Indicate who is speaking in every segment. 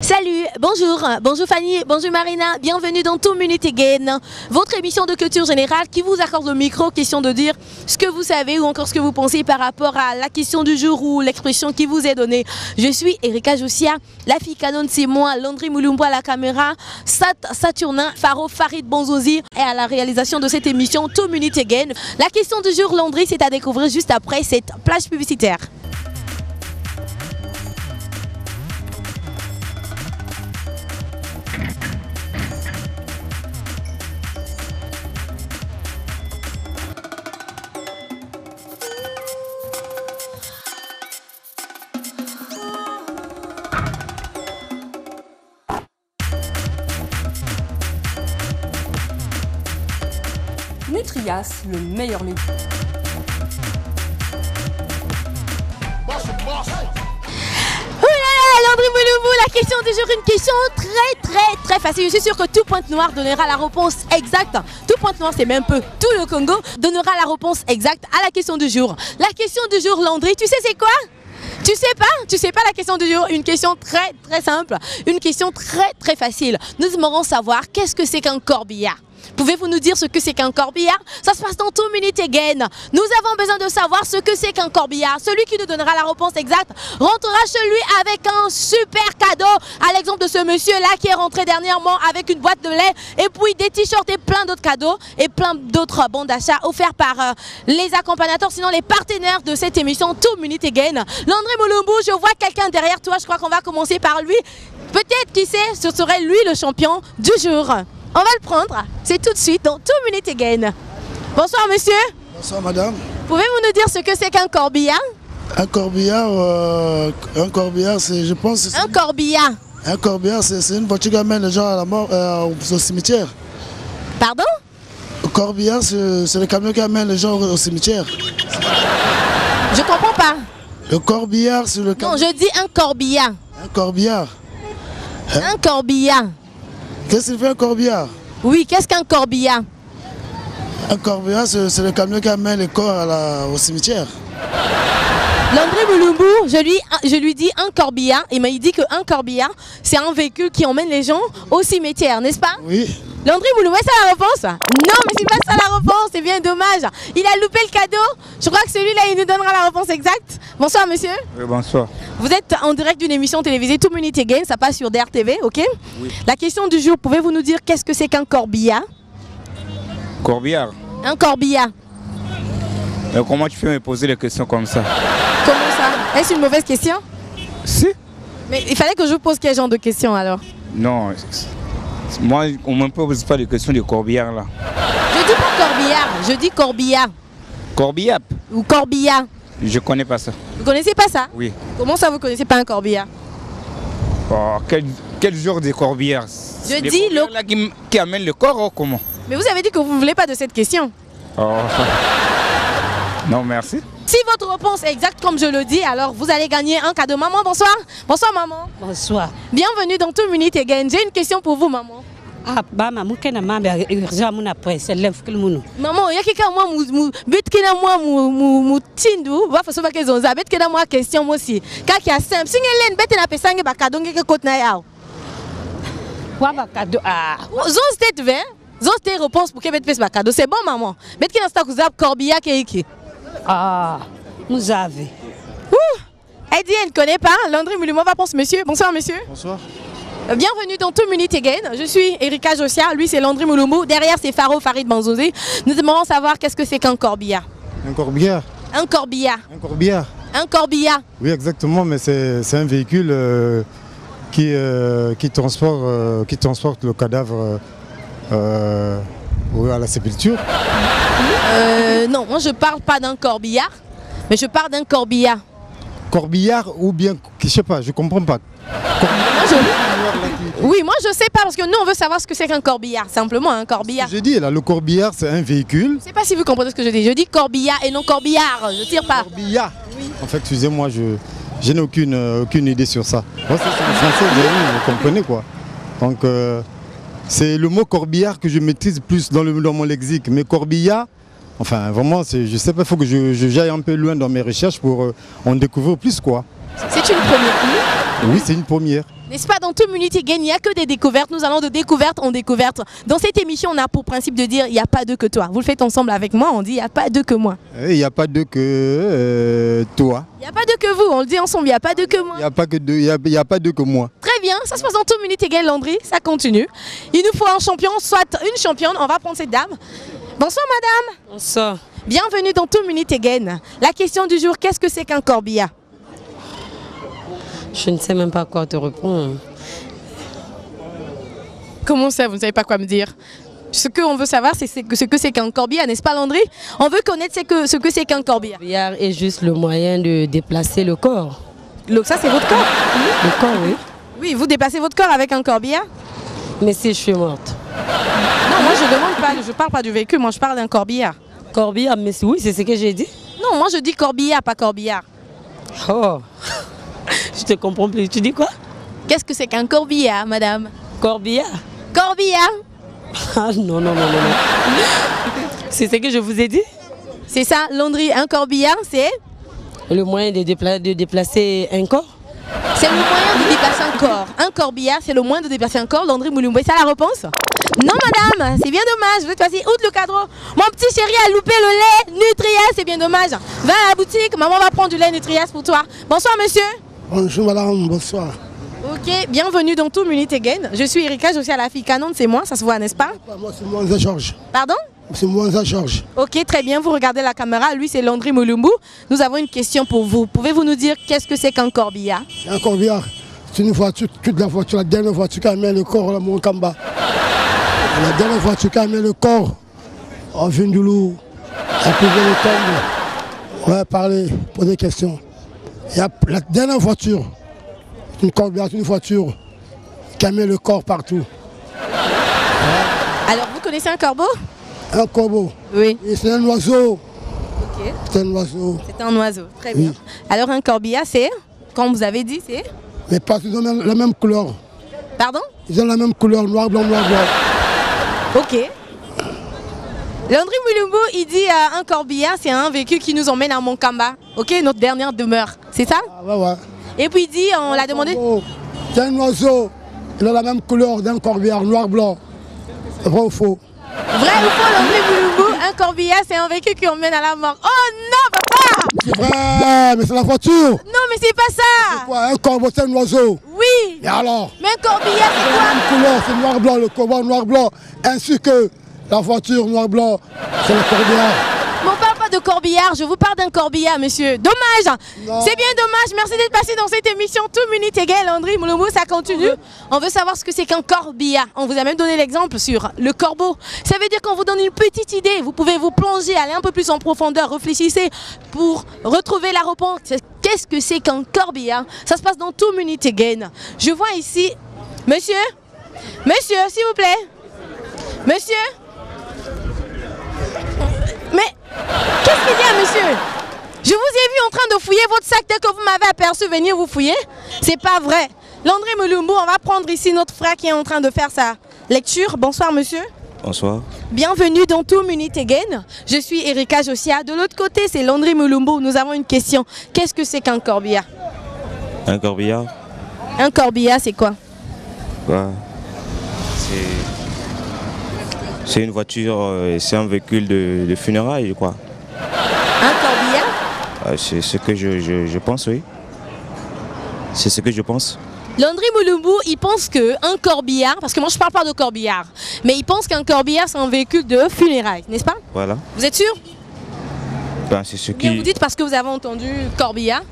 Speaker 1: Salut, bonjour Fanny, bonjour Marina, bienvenue dans 2 Minutes Again, votre émission de culture générale qui vous accorde le micro, question de dire ce que vous savez ou encore ce que vous pensez par rapport à la question du jour ou l'expression qui vous est donnée. Je suis Erika Josia, la fille canon c'est moi, Landry Mulumbu à la caméra, Saturnin, Faro Farid Bonzozi et à la réalisation de cette émission 2 Minutes Again. La question du jour Landry, c'est à découvrir juste après cette plage publicitaire.
Speaker 2: Nutrias, le meilleur lait.
Speaker 1: Landry Mulumbu, la question du jour, une question très facile. Je suis sûre que tout Pointe-Noire donnera la réponse exacte. Tout Pointe-Noire, c'est même peu. Tout le Congo donnera la réponse exacte à la question du jour. La question du jour, Landry, tu sais c'est quoi? Tu sais pas la question du jour, une question très simple, une question très facile. Nous aimerons savoir qu'est-ce que c'est qu'un corbillard. Pouvez-vous nous dire ce que c'est qu'un corbillard? Ça se passe dans 2 Minutes Again. Nous avons besoin de savoir ce que c'est qu'un corbillard. Celui qui nous donnera la réponse exacte rentrera chez lui avec un super cadeau. À l'exemple de ce monsieur-là qui est rentré dernièrement avec une boîte de lait et puis des t-shirts et plein d'autres cadeaux et plein d'autres bons d'achat offerts par les accompagnateurs, sinon les partenaires de cette émission 2 Minutes Again. Landry Mulumbu, je vois quelqu'un derrière toi. Je crois qu'on va commencer par lui. Peut-être, qui sait, ce serait lui le champion du jour. On va le prendre, c'est tout de suite dans 2 Minutes Again. Bonsoir monsieur.
Speaker 3: Bonsoir madame.
Speaker 1: Pouvez-vous nous dire ce que c'est qu'un corbillard?
Speaker 3: Un corbillard, c'est, je pense...
Speaker 1: Un corbillard.
Speaker 3: Un corbillard, c'est une voiture qui amène les gens à la mort, au cimetière.
Speaker 1: Pardon?
Speaker 3: Un corbillard, c'est le camion qui amène les gens au cimetière.
Speaker 1: Je comprends pas.
Speaker 3: Le corbillard, c'est le camion...
Speaker 1: Non, je dis un corbillard.
Speaker 3: Un corbillard. Hein?
Speaker 1: Un corbillard.
Speaker 3: Qu'est-ce qu'il fait un corbillard?
Speaker 1: Oui, qu'est-ce qu'un corbillard?
Speaker 3: Un corbillard, c'est le camion qui amène les corps au cimetière.
Speaker 1: Landry Mulumbu, je lui dis un corbillard. Il m'a dit qu'un corbillard, c'est un véhicule qui emmène les gens au cimetière, n'est-ce pas?
Speaker 3: Oui.
Speaker 1: Landry Mulumbu, c'est ça la réponse? Non, mais c'est pas ça la réponse, c'est bien dommage. Il a loupé le cadeau. Je crois que celui-là, il nous donnera la réponse exacte. Bonsoir monsieur.
Speaker 4: Oui, bonsoir.
Speaker 1: Vous êtes en direct d'une émission télévisée 2 Minutes Again, ça passe sur DRTV, ok?
Speaker 4: Oui.
Speaker 1: La question du jour, pouvez-vous nous dire qu'est-ce que c'est qu'un corbillard?
Speaker 4: Corbillard.
Speaker 1: Un corbillard.
Speaker 4: Mais comment tu peux me poser des questions comme ça?
Speaker 1: Comment ça? Est-ce une mauvaise question?
Speaker 4: Si.
Speaker 1: Mais il fallait que je vous pose quel genre de questions alors?
Speaker 4: Non. Moi, on ne me pose pas de questions de corbillard là.
Speaker 1: Je dis pas corbillard, je dis corbillard.
Speaker 4: Corbillard?
Speaker 1: Ou corbillard.
Speaker 4: Je connais pas ça.
Speaker 1: Vous connaissez pas ça?
Speaker 4: Oui.
Speaker 1: Comment ça vous connaissez pas un corbillard?
Speaker 4: Oh, quel genre de corbillard?
Speaker 1: Je
Speaker 4: les
Speaker 1: dis le...
Speaker 4: là qui amène le corps ou comment?
Speaker 1: Mais vous avez dit que vous ne voulez pas de cette question.
Speaker 4: Oh. Non, merci.
Speaker 1: Si votre réponse est exacte comme je le dis, alors vous allez gagner un cadeau. Maman, bonsoir. Bonsoir maman.
Speaker 2: Bonsoir.
Speaker 1: Bienvenue dans 2 Minutes Again. J'ai une question pour vous maman.
Speaker 2: Ah, bah, maman, qu'est-ce que
Speaker 1: Maman, il y a quelqu'un moi mu tindu va faso ba kezonza bet kena moi question moi aussi. Ka ki a simple. Si ngelen bete na pesange ba cadeau ngeke kot na yao. Zon state vin. Zon state réponse pour que bet pes ba cadeau. C'est bon maman. Bet kena sta kuzab corbillard ke iki.
Speaker 2: Ah, vous avez.
Speaker 1: Eddie, elle ne connaît pas. Landry Mulumbu va penser monsieur. Bonsoir monsieur.
Speaker 3: Bonsoir.
Speaker 1: Bienvenue dans 2 Minutes Again. Je suis Erika Josia, lui c'est Landry Mulumbu. Derrière c'est Faro Farid Bonzozi. Nous aimerons savoir qu'est-ce que c'est qu'un corbillard.
Speaker 3: Un corbillard.
Speaker 1: Un corbillard.
Speaker 3: Un corbillard.
Speaker 1: Un corbillard.
Speaker 3: Oui, exactement, mais c'est un véhicule qui transporte le cadavre à la sépulture.
Speaker 1: Non, moi je parle pas d'un corbillard, mais je parle d'un corbillard.
Speaker 3: Corbillard ou bien, je sais pas, je comprends pas.
Speaker 1: Oui, moi je sais pas parce que nous on veut savoir ce que c'est qu'un corbillard, simplement un corbillard.
Speaker 3: Je dis là, le corbillard c'est un véhicule.
Speaker 1: Je sais pas si vous comprenez ce que je dis. Je dis corbillard et non corbillard. Je tire pas.
Speaker 3: Corbillard. Oui. En fait, excusez-moi, je n'ai aucune idée sur ça. Moi, c'est le français, vous comprenez quoi. Donc c'est le mot corbillard que je maîtrise plus dans mon lexique. Mais corbillard, enfin vraiment, je sais pas, il faut que j'aille un peu loin dans mes recherches pour en découvrir plus quoi.
Speaker 1: C'est une première.
Speaker 3: Oui, c'est une première.
Speaker 1: N'est-ce pas, dans 2 minutes again, il n'y a que des découvertes. Nous allons de découverte en découverte. Dans cette émission, on a pour principe de dire il n'y a pas deux que toi. Vous le faites ensemble avec moi, on dit il n'y a pas deux que moi.
Speaker 3: Il n'y a pas deux que toi.
Speaker 1: Il n'y a pas deux que vous, on le dit ensemble, il n'y a pas deux que moi.
Speaker 3: Il n'y a pas que deux, il y a pas deux que moi.
Speaker 1: Très bien, ça se passe dans 2 minutes again, Landry, ça continue. Il nous faut un champion, soit une championne. On va prendre cette dame. Bonsoir madame.
Speaker 2: Bonsoir.
Speaker 1: Bienvenue dans 2 minutes again. La question du jour, qu'est-ce que c'est qu'un corbillard?
Speaker 2: Je ne sais même pas quoi te répondre.
Speaker 1: Comment ça, vous ne savez pas quoi me dire? Ce qu'on veut savoir, c'est ce que c'est qu'un corbillard, n'est-ce pas Landry? On veut connaître ce que c'est qu'un corbillard.
Speaker 2: Le corbillard est juste le moyen de déplacer le corps.
Speaker 1: Ça, c'est votre corps?
Speaker 2: Le corps, oui.
Speaker 1: Oui, vous déplacez votre corps avec un corbillard?
Speaker 2: Mais si je suis morte.
Speaker 1: Non, moi je demande pas, je parle pas du véhicule, moi je parle d'un corbillard.
Speaker 2: Corbillard, mais oui, c'est ce que j'ai dit.
Speaker 1: Non, moi je dis corbillard, pas corbillard.
Speaker 2: Oh, je te comprends plus. Tu dis quoi?
Speaker 1: Qu'est-ce que c'est qu'un corbillard, madame?
Speaker 2: Corbillard?
Speaker 1: Corbillard?
Speaker 2: Ah non, non, non, non, non. C'est ce que je vous ai dit?
Speaker 1: C'est ça, Landry, un corbillard, c'est?
Speaker 2: Le moyen de déplacer un corps?
Speaker 1: C'est le moyen de déplacer un corps. Un corbillard, c'est le moyen de déplacer un corps. Landry Moulumbo, c'est ça la réponse? Non, madame, c'est bien dommage. Vous êtes passé outre le cadre. Mon petit chéri a loupé le lait Nutrias, c'est bien dommage. Va à la boutique, maman va prendre du lait Nutrias pour toi. Bonsoir, monsieur.
Speaker 5: Bonjour, madame, bonsoir.
Speaker 1: Ok, bienvenue dans 2 minutes again. Je suis Erika, je suis à la fille canon, c'est moi, ça se voit, n'est-ce pas?
Speaker 5: Moi, c'est Mwanza Georges.
Speaker 1: Pardon?
Speaker 5: C'est Mwanza Georges.
Speaker 1: Ok, très bien, vous regardez la caméra, lui c'est Landry Moulumbu. Nous avons une question pour vous. Pouvez-vous nous dire qu'est-ce que c'est qu'un corbillard?
Speaker 5: Un corbillard, c'est une voiture, toute la voiture, la dernière voiture qui a mis le corps à mon Kamba. La dernière voiture qui a mis le corps en Vindulou, à poser le tombe, ouais, parler, poser des questions. Il y a la dernière voiture, une corbillard, une voiture qui a mis le corps partout.
Speaker 1: Alors, vous connaissez un corbeau?
Speaker 5: Un corbeau.
Speaker 1: Oui.
Speaker 5: C'est un oiseau.
Speaker 1: Ok.
Speaker 5: C'est un oiseau.
Speaker 1: C'est un oiseau, très bien.
Speaker 5: Oui.
Speaker 1: Alors, un corbillard, c'est, comme vous avez dit, c'est?
Speaker 5: Mais parce qu'ils ont la même couleur.
Speaker 1: Pardon?
Speaker 5: Ils ont la même couleur, noir, blanc, noir, blanc.
Speaker 1: Ok. Landry Moulumbu, il dit un corbillard, c'est un véhicule qui nous emmène à Monkamba. Ok, notre dernière demeure. C'est ça?
Speaker 5: Ah ouais, ouais.
Speaker 1: Et puis il dit, on l'a demandé.
Speaker 5: C'est un oiseau, il a la même couleur d'un corbillard, noir, blanc. Vrai ou faux?
Speaker 1: Vrai ou faux, Landry Moulumbu, un corbillard, c'est un véhicule qui emmène à la mort. Oh non, papa!
Speaker 5: C'est vrai, mais c'est la voiture.
Speaker 1: Non, mais c'est pas ça!
Speaker 5: Quoi, un corbeau, c'est un oiseau.
Speaker 1: Oui!
Speaker 5: Et alors?
Speaker 1: Mais un corbillard, c'est
Speaker 5: La
Speaker 1: quoi?
Speaker 5: même couleur, c'est noir, blanc, le corbeau, noir, blanc. Ainsi que la voiture, noir, blanc, c'est le corbillard.
Speaker 1: Mais on parle pas de corbillard, je vous parle d'un corbillard, monsieur. Dommage!
Speaker 5: Non.
Speaker 1: C'est bien dommage, merci d'être passé dans cette émission 2 minutes égale, Landry Moulumbu, ça continue. On veut savoir ce que c'est qu'un corbillard. On vous a même donné l'exemple sur le corbeau. Ça veut dire qu'on vous donne une petite idée. Vous pouvez vous plonger, aller un peu plus en profondeur, réfléchissez pour retrouver la réponse. Qu'est-ce que c'est qu'un corbillard? Ça se passe dans 2 minutes again. Je vois ici, monsieur, s'il vous plaît, monsieur. Mais qu'est-ce qu'il y a, monsieur? Je vous ai vu en train de fouiller votre sac dès que vous m'avez aperçu venir vous fouiller. C'est pas vrai. Landry Moulumbu, on va prendre ici notre frère qui est en train de faire sa lecture. Bonsoir, monsieur.
Speaker 4: Bonsoir.
Speaker 1: Bienvenue dans 2 minutes again. Je suis Erika Josia. De l'autre côté, c'est Landry Moulumbu. Nous avons une question. Qu'est-ce que c'est qu'un corbillard?
Speaker 4: Un corbillard?
Speaker 1: Un corbillard, c'est quoi?
Speaker 4: Quoi? C'est une voiture, c'est un véhicule de funérailles, quoi.
Speaker 1: Un corbillard?
Speaker 4: C'est ce que je pense, oui. C'est ce que je pense.
Speaker 1: Landry Moulumbu, il pense qu'un corbillard, parce que moi je parle pas de corbillard, mais il pense qu'un corbillard c'est un véhicule de funérailles, n'est-ce pas?
Speaker 4: Voilà.
Speaker 1: Vous êtes sûr?
Speaker 4: Ben, c'est ce
Speaker 1: Bien,
Speaker 4: qui...
Speaker 1: vous dites parce que vous avez entendu corbillard?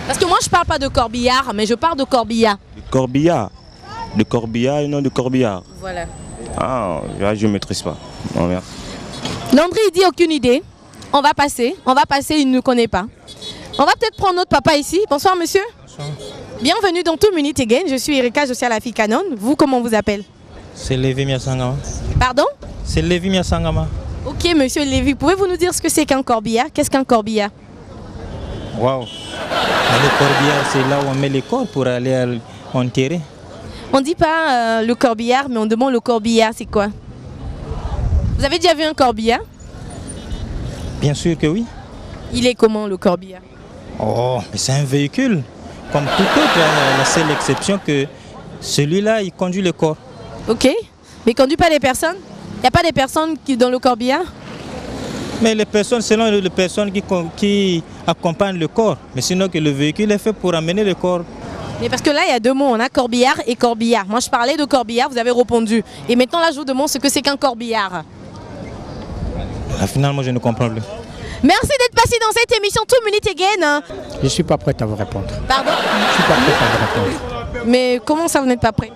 Speaker 1: Parce que moi je parle pas de corbillard, mais je parle de corbillard.
Speaker 4: De corbillard. De corbillard et non de corbillard.
Speaker 1: Voilà.
Speaker 4: Ah, là, je ne maîtrise pas. Non, merci.
Speaker 1: Landry il dit aucune idée. On va passer, il ne nous connaît pas. On va peut-être prendre notre papa ici. Bonsoir monsieur.
Speaker 6: Bonsoir.
Speaker 1: Bienvenue dans 2 minutes again. Je suis Erika, je suis à la fille canon. Vous, comment vous appelez?
Speaker 6: C'est Lévi Miasangama.
Speaker 1: Pardon?
Speaker 6: C'est Lévi Miasangama.
Speaker 1: Ok monsieur Lévi, pouvez-vous nous dire ce que c'est qu'un corbillard? Qu'est-ce qu'un corbillard?
Speaker 6: Waouh. Le corbillard, c'est là où on met les corps pour aller enterrer.
Speaker 1: On ne dit pas le corbillard, mais on demande le corbillard, c'est quoi? Vous avez déjà vu un corbillard?
Speaker 6: Bien sûr que oui.
Speaker 1: Il est comment le corbillard?
Speaker 6: Oh, mais c'est un véhicule comme tout autre, la seule exception que celui-là, il conduit le corps.
Speaker 1: Ok. Mais il conduit pas les personnes? Il n'y a pas des personnes qui dans le corbillard?
Speaker 6: Mais les personnes, selon les personnes qui accompagnent le corps. Mais sinon que le véhicule est fait pour amener le corps.
Speaker 1: Mais parce que là, il y a deux mots, on a corbillard et corbillard. Moi, je parlais de corbillard, vous avez répondu. Et maintenant, là, je vous demande ce que c'est qu'un corbillard.
Speaker 6: Ah, finalement, je ne comprends plus.
Speaker 1: Merci d'être passé dans cette émission 2 Minutes Again.
Speaker 5: Je ne suis pas prête à vous répondre.
Speaker 1: Pardon?
Speaker 5: Je ne suis pas prête à vous répondre.
Speaker 1: Mais comment ça, vous n'êtes pas prêt?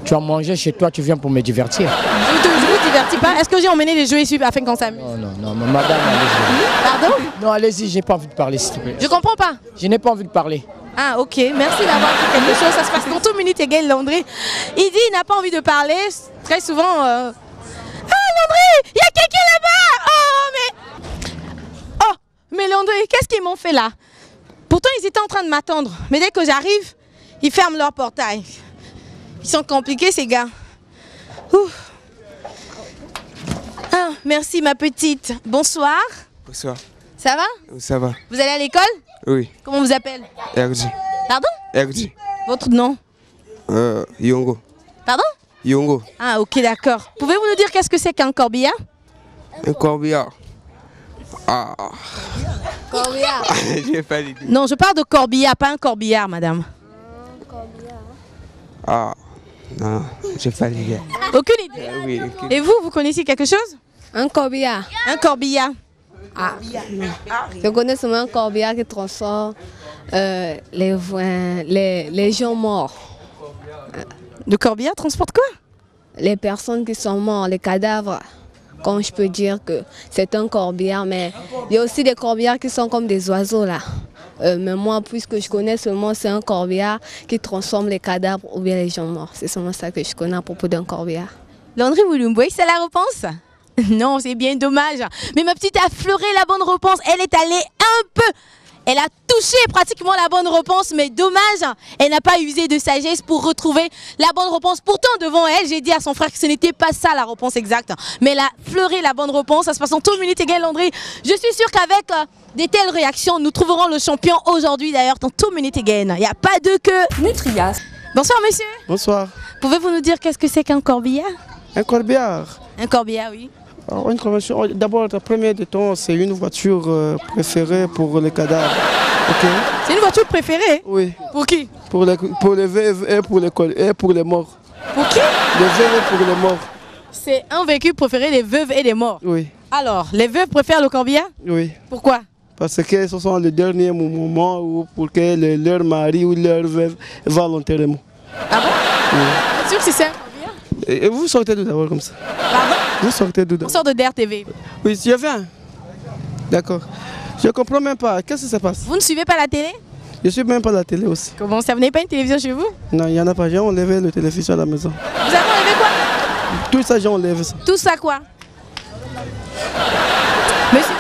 Speaker 5: Tu as mangé chez toi, tu viens pour me divertir.
Speaker 1: Je vous divertis pas. Est-ce que j'ai emmené les jeux ici afin qu'on s'amuse?
Speaker 5: Non, madame, allez-y.
Speaker 1: Pardon?
Speaker 5: Non, allez-y, j'ai pas envie de parler, s'il te plaît.
Speaker 1: Je comprends pas.
Speaker 5: Je n'ai pas envie de parler.
Speaker 1: Ah, ok. Merci d'avoir dit quelque chose. Ça se passe dans 2 Minutes Again, Landry. Il dit il n'a pas envie de parler. Très souvent... Ah, Landry, il y a quelqu'un là-bas. Oh, mais Landry, qu'est-ce qu'ils m'ont fait là? Pourtant, ils étaient en train de m'attendre. Mais dès que j'arrive, ils ferment leur portail. Ils sont compliqués, ces gars. Ouf. Ah, merci, ma petite. Bonsoir.
Speaker 7: Bonsoir.
Speaker 1: Ça va?
Speaker 7: Ça va?
Speaker 1: Vous allez à l'école?
Speaker 7: Oui.
Speaker 1: Comment on vous appelle?
Speaker 7: Erdi.
Speaker 1: Pardon?
Speaker 7: Erdi.
Speaker 1: Votre nom?
Speaker 7: Yongo.
Speaker 1: Pardon?
Speaker 7: Yongo.
Speaker 1: Ah, ok, d'accord. Pouvez-vous nous dire qu'est-ce que c'est qu'un corbillard?
Speaker 7: Un corbillard. Ah.
Speaker 1: Corbillard.
Speaker 7: J'ai pas l'idée.
Speaker 1: Non, je parle de corbillard, pas un corbillard, madame.
Speaker 7: Ah. Non, j'ai pas l'idée.
Speaker 1: Aucune idée.
Speaker 7: Oui, ok.
Speaker 1: Et vous, vous connaissez quelque chose?
Speaker 8: Un corbillard.
Speaker 1: Un corbillard.
Speaker 8: Ah, je connais seulement un corbillard qui transforme les gens morts.
Speaker 1: Le corbillard transporte quoi?
Speaker 8: Les personnes qui sont mortes, les cadavres. Comme je peux dire que c'est un corbillard, mais il y a aussi des corbillards qui sont comme des oiseaux là. Mais moi, puisque je connais seulement, c'est un corbillard qui transforme les cadavres ou bien les gens morts. C'est seulement ça que je connais à propos d'un corbillard.
Speaker 1: Landry Wilumboy, c'est la réponse? Non, c'est bien dommage. Mais ma petite a fleuré la bonne réponse. Elle est allée un peu. Elle a touché pratiquement la bonne réponse, mais dommage, elle n'a pas usé de sagesse pour retrouver la bonne réponse. Pourtant, devant elle, j'ai dit à son frère que ce n'était pas ça la réponse exacte. Mais elle a fleuré la bonne réponse. Ça se passe en 2 Minutes Again, Landry. Je suis sûre qu'avec des telles réactions, nous trouverons le champion aujourd'hui, d'ailleurs, dans 2 Minutes Again. Il n'y a pas de que Nutrias. Bonsoir, monsieur.
Speaker 9: Bonsoir.
Speaker 1: Pouvez-vous nous dire qu'est-ce que c'est qu'un corbillard?
Speaker 9: Un corbillard.
Speaker 1: Un corbillard, oui.
Speaker 9: Alors, une convention. D'abord, la première de temps, c'est une voiture préférée pour les cadavres. Okay.
Speaker 1: C'est une voiture préférée?
Speaker 9: Oui.
Speaker 1: Pour qui?
Speaker 9: Pour les veuves et pour les morts.
Speaker 1: Pour qui?
Speaker 9: Les veuves et pour les morts.
Speaker 1: C'est un véhicule préféré des veuves et des morts.
Speaker 9: Oui.
Speaker 1: Alors, les veuves préfèrent le corbillard?
Speaker 9: Oui.
Speaker 1: Pourquoi?
Speaker 9: Parce que ce sont les derniers moments où pour que leur mari ou leur veuve va à l'enterrement.
Speaker 1: Ah bon?
Speaker 9: Oui.
Speaker 1: C'est sûr que c'est ça un corbillard?
Speaker 9: Et vous sortez d'où d'abord comme ça?
Speaker 1: Pardon?
Speaker 9: Vous sortez d'où?
Speaker 1: On sort de DER TV.
Speaker 9: Oui, je viens. D'accord. Je ne comprends même pas. Qu'est-ce qui se passe?
Speaker 1: Vous ne suivez pas la télé?
Speaker 9: Je ne suis même pas la télé aussi.
Speaker 1: Comment ça? Vous n'avez pas une télévision chez vous?
Speaker 9: Non, il n'y en a pas. J'ai enlevé la télévision à la maison.
Speaker 1: Vous avez enlevé quoi?
Speaker 9: Tout ça, j'ai enlevé ça.
Speaker 1: Tout ça quoi? Monsieur?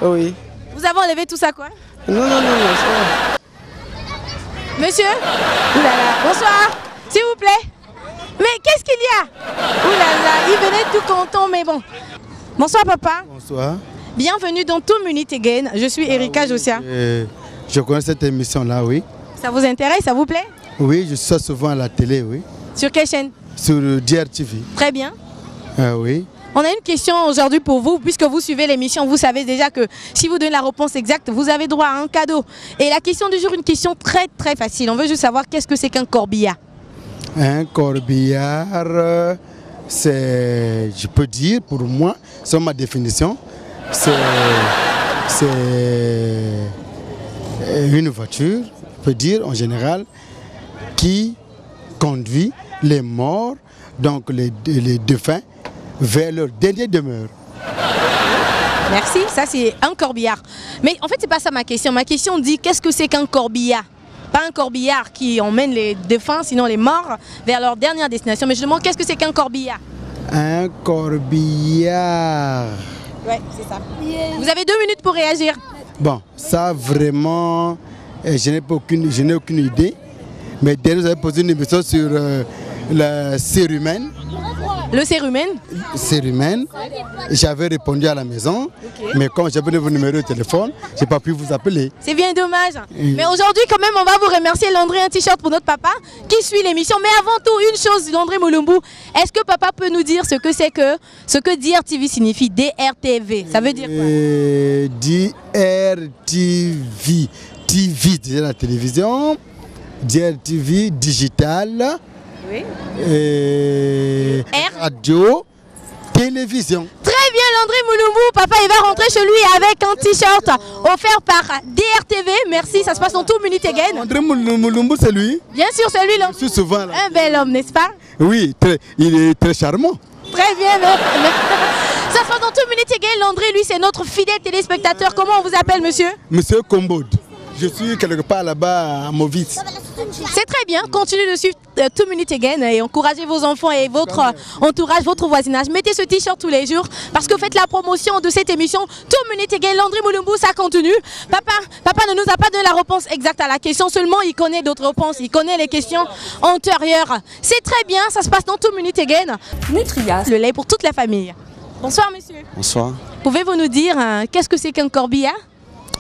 Speaker 9: Oui.
Speaker 1: Vous avez enlevé tout ça quoi?
Speaker 9: Non, ça va.
Speaker 1: Monsieur? Oulala, bonsoir. S'il vous plaît. Mais qu'est-ce qu'il y a? Oulala, il venait tout content, mais bon. Bonsoir papa.
Speaker 3: Bonsoir.
Speaker 1: Bienvenue dans 2 Minutes Again. Je suis Erika Josia.
Speaker 3: Je connais cette émission-là, oui.
Speaker 1: Ça vous intéresse? Ça vous plaît?
Speaker 3: Oui, je suis souvent à la télé, oui.
Speaker 1: Sur quelle chaîne?
Speaker 3: Sur DRTV.
Speaker 1: Très bien.
Speaker 3: Oui.
Speaker 1: On a une question aujourd'hui pour vous, puisque vous suivez l'émission, vous savez déjà que si vous donnez la réponse exacte, vous avez droit à un cadeau. Et la question du jour, une question très très facile. On veut juste savoir qu'est-ce que c'est qu'un corbillard.
Speaker 3: Un corbillard, c'est, je peux dire, pour moi, c'est ma définition, c'est une voiture, je peux dire en général, qui conduit les morts, donc les défunts, vers leur dernière demeure.
Speaker 1: Merci, ça c'est un corbillard. Mais en fait, c'est pas ça ma question. Ma question dit qu'est-ce que c'est qu'un corbillard? Pas un corbillard qui emmène les défunts, sinon les morts, vers leur dernière destination. Mais je demande qu'est-ce que c'est qu'un corbillard? Un
Speaker 3: corbillard.
Speaker 1: Ouais, c'est ça. Vous avez 2 minutes pour réagir.
Speaker 3: Bon, ça vraiment, je n'ai aucune idée. Mais dès que vous avez posé une émission sur
Speaker 10: la cérumen.
Speaker 1: Le cérumen?
Speaker 10: Cérumen. J'avais répondu à la maison, mais quand j'avais vos numéros de téléphone, je n'ai pas pu vous appeler.
Speaker 1: C'est bien dommage. Mais aujourd'hui, quand même, on va vous remercier, Landry, un t-shirt pour notre papa qui suit l'émission. Mais avant tout, une chose, Landry Mulumbu, est-ce que papa peut nous dire ce que DRTV signifie? DRTV, ça veut dire quoi?
Speaker 10: DRTV, TV, c'est la télévision. DRTV, digital.
Speaker 1: Oui.
Speaker 10: Radio, télévision.
Speaker 1: Très bien, Landry Mulumbu. Papa, il va rentrer chez lui avec un t-shirt offert par DRTV. Merci, ça se passe dans Two Minutes Again.
Speaker 10: Landry Mulumbu, c'est lui?
Speaker 1: Bien sûr, c'est lui.
Speaker 10: Je suis souvent là.
Speaker 1: Un bel homme, n'est-ce pas?
Speaker 10: Oui, il est très charmant.
Speaker 1: Très bien. Ça se passe dans Two Minutes Again. Landry, lui, c'est notre fidèle téléspectateur. Comment on vous appelle, monsieur?
Speaker 10: Monsieur Kombod. Je suis quelque part là-bas à Mauvise.
Speaker 1: C'est très bien, continuez de suivre 2 Minutes Again et encouragez vos enfants et votre entourage, votre voisinage. Mettez ce t-shirt tous les jours parce que faites la promotion de cette émission 2 Minutes Again. Landry Mulumbu, ça continue. Papa ne nous a pas donné la réponse exacte à la question, seulement il connaît d'autres réponses, il connaît les questions antérieures. C'est très bien, ça se passe dans 2 Minutes Again. Nutrias, le lait pour toute la famille. Bonsoir monsieur.
Speaker 11: Bonsoir.
Speaker 1: Pouvez-vous nous dire qu'est-ce que c'est qu'un corbillard?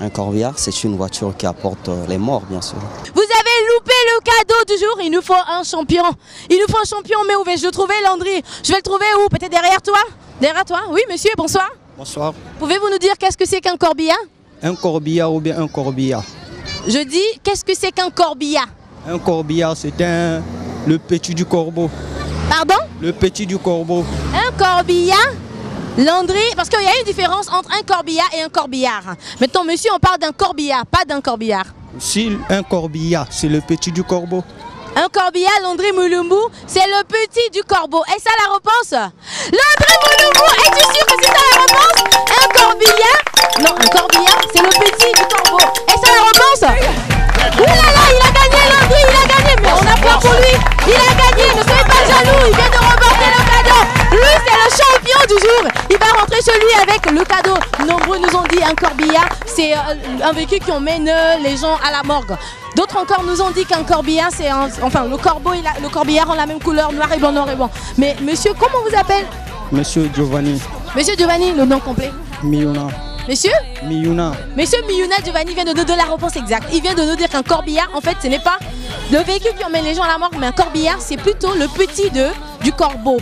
Speaker 11: Un corbillard, c'est une voiture qui apporte les morts, bien sûr.
Speaker 1: Vous avez loupé le cadeau du jour, il nous faut un champion. Il nous faut un champion, mais où vais-je le trouver, Landry? Je vais le trouver où? Peut-être derrière toi? Derrière toi? Oui, monsieur, bonsoir.
Speaker 9: Bonsoir.
Speaker 1: Pouvez-vous nous dire qu'est-ce que c'est qu'un corbillard?
Speaker 9: Un corbillard ou bien un corbillard?
Speaker 1: Je dis, qu'est-ce que c'est qu'un corbillard?
Speaker 9: Un corbillard, c'est le petit du corbeau.
Speaker 1: Pardon?
Speaker 9: Le petit du corbeau.
Speaker 1: Un corbillard? Landry, parce qu'il y a une différence entre un corbillard et un corbillard. Maintenant, monsieur, on parle d'un corbillard, pas d'un corbillard.
Speaker 9: Si un corbillard, c'est le petit du corbeau.
Speaker 1: Un corbillard, Landry Mulumbu, c'est le petit du corbeau. Est-ce ça la réponse? Landry Mulumbu, es-tu sûr que c'est ça la réponse? Un corbillard? Non, un corbillard, c'est le petit du corbeau. Est-ce ça la réponse? Ouh là là, il a gagné, Landry, il a gagné. Mais on applaudit pour lui. Il a gagné, ne soyez pas jaloux, il vient de remporter le cadeau. Lui, c'est le champion du jour. Il va rentrer chez lui avec le cadeau. Nombreux nous ont dit un corbillard, c'est un véhicule qui emmène les gens à la morgue. D'autres encore nous ont dit qu'un corbillard, c'est enfin le corbillard en la même couleur, noir et blanc. Mais monsieur, comment on vous appelle?
Speaker 9: Monsieur Giovanni.
Speaker 1: Monsieur Giovanni, le nom complet?
Speaker 9: Miyuna.
Speaker 1: Monsieur?
Speaker 9: Miyuna.
Speaker 1: Monsieur Miyuna Giovanni vient de nous donner la réponse exacte. Il vient de nous dire qu'un corbillard, en fait, ce n'est pas le véhicule qui emmène les gens à la morgue, mais un corbillard, c'est plutôt le petit du corbeau.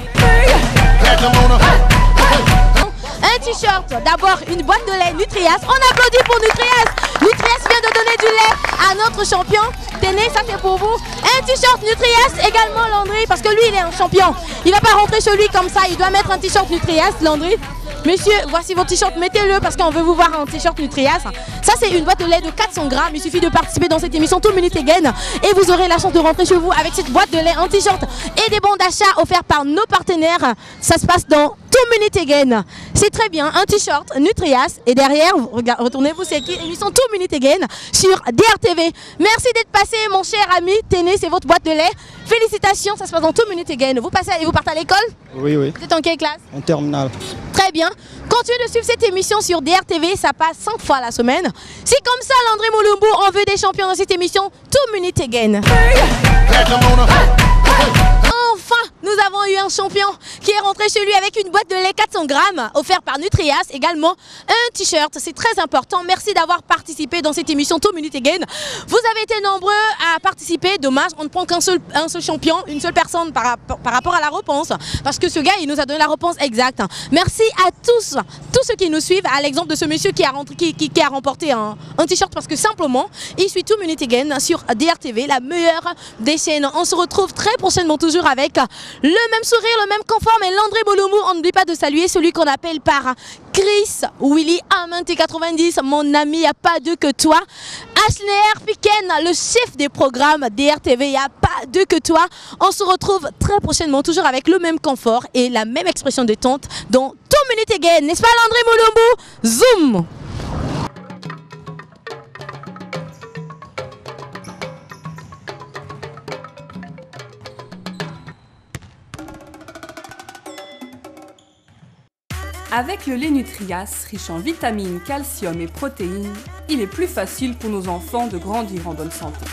Speaker 1: Un t-shirt, d'abord une boîte de lait Nutrias. On applaudit pour Nutrias. Nutrias vient de donner du lait à notre champion. Tenez, ça c'est pour vous. Un t-shirt Nutrias également, Landry, parce que lui il est un champion. Il va pas rentrer chez lui comme ça, il doit mettre un t-shirt Nutrias, Landry. Monsieur, voici votre t-shirt, mettez-le parce qu'on veut vous voir en t-shirt Nutrias. Ça c'est une boîte de lait de 400 grammes. Il suffit de participer dans cette émission 2 Minutes Again et vous aurez la chance de rentrer chez vous avec cette boîte de lait, un t-shirt et des bons d'achat offerts par nos partenaires. Ça se passe dans 2 Minutes Again. C'est très bien, un t-shirt Nutrias et derrière, retournez-vous, c'est écrit émission 2 Minutes Again sur DRTV. Merci d'être passé mon cher ami. Tenez, c'est votre boîte de lait. Félicitations, ça se passe dans 2 Minutes Again. Vous partez à l'école?
Speaker 9: Oui.
Speaker 1: Vous êtes en quelle classe?
Speaker 9: En terminale.
Speaker 1: Très bien. Continuez de suivre cette émission sur DRTV, ça passe 5 fois la semaine. C'est comme ça, Landry Mulumbu, on veut des champions dans cette émission 2 Minutes Again. Enfin, nous avons eu un champion qui est rentré chez lui avec une boîte de lait 400 grammes offerte par Nutrias, également un t-shirt, c'est très important. Merci d'avoir participé dans cette émission 2 Minutes Again. Vous avez été nombreux à participer, dommage, on ne prend un seul champion, une seule personne par rapport à la réponse, parce que ce gars, il nous a donné la réponse exacte. Merci à tous ceux qui nous suivent, à l'exemple de ce monsieur qui a remporté un t-shirt, parce que simplement, il suit 2 Minutes Again sur DRTV, la meilleure des chaînes. On se retrouve très prochainement toujours avec le même sourire, le même confort, mais Landry Mulumbu, on n'oublie pas de saluer celui qu'on appelle par Chris Willy T90, mon ami, il n'y a pas deux que toi. Ashler Fiken, le chef des programmes DRTV, il n'y a pas deux que toi. On se retrouve très prochainement toujours avec le même confort et la même expression détente dans 2 Minutes Again, n'est-ce pas Landry Mulumbu? Zoom!
Speaker 12: Avec le lait Nutrias, riche en vitamines, calcium et protéines, il est plus facile pour nos enfants de grandir en bonne santé.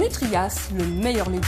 Speaker 12: Nutrias, le meilleur lait.